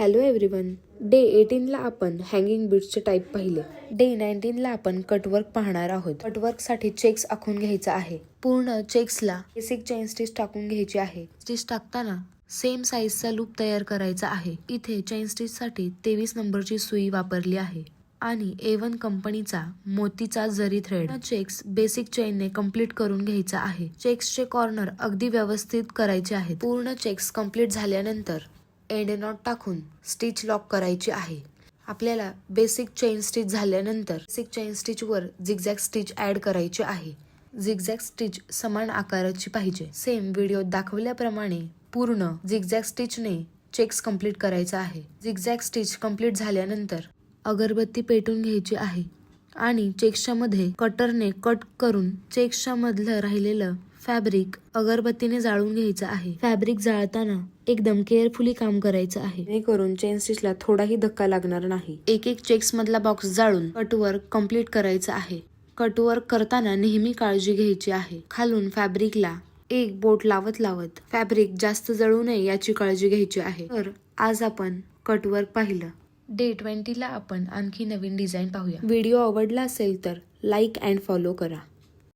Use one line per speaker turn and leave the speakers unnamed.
Hello everyone. Day 18ला आपण hanging बीड्सचे type पाहिले. Day 19ला आपण कटवर्क पाहणार आहोत. कटवर्कसाठी चेक्स आखून घ्यायचा आहे. पूर्ण चेक्सला बेसिक चेन स्टिच टाकून घ्यायची आहे. स्टिच टाकताना सेम साईजचा लूप तयार करायचा आहे. इथे चेन स्टिच साठी 23 नंबरची सुई वापरली आहे आणि A1 कंपनीचा मोतीचा जरी थ्रेड. चेक्स बेसिक चेनने कंप्लीट करून घ्यायचा आहे. चेक्सचे कॉर्नर अगदी व्यवस्थित करायचे आहेत. पूर्ण चेक्स कंप्लीट झाल्यानंतर एंड नॉट टाकून स्टिच लॉक करायची आहे. आपल्याला बेसिक चेन स्टिच झाल्यानंतर बेसिक चेन स्टिच वर झिगझॅग स्टिच ऍड करायची आहे. झिगझॅग स्टिच समान आकाराची पाहिजे. सेम व्हिडिओत दाखवल्याप्रमाणे पूर्ण झिगझॅग स्टिचने चेक्स कंप्लीट करायचा आहे. झिगझॅग स्टिच कंप्लीट झाल्यानंतर अगरबत्ती पेटून घ्यायची आहे आणि चेक्सच्या मध्ये कटरने कट करून चेक्सच्या मधलं राहिलेलं फॅब्रिक अगरबत्तीने जाळून घ्यायचं आहे. फॅब्रिक जाळताना एकदम केअरफुली काम करायचं आहे जेणेकरून चेन स्टिचला थोडाही धक्का लागणार नाही. एक एक चेक्स मधला बॉक्स जाळून कटवर्क कंप्लीट करायचं आहे. कटवर्क करताना नेहमी काळजी घ्यायची आहे. खालून फॅब्रिकला एक बोट लावत लावत फॅब्रिक जास्त जळू नये याची काळजी घ्यायची आहे. तर आज आपण कटवर्क पाहिलं. डे 20ला आपण आणखी नवीन डिझाईन पाहूया. व्हिडिओ आवडला असेल तर लाईक अँड फॉलो करा.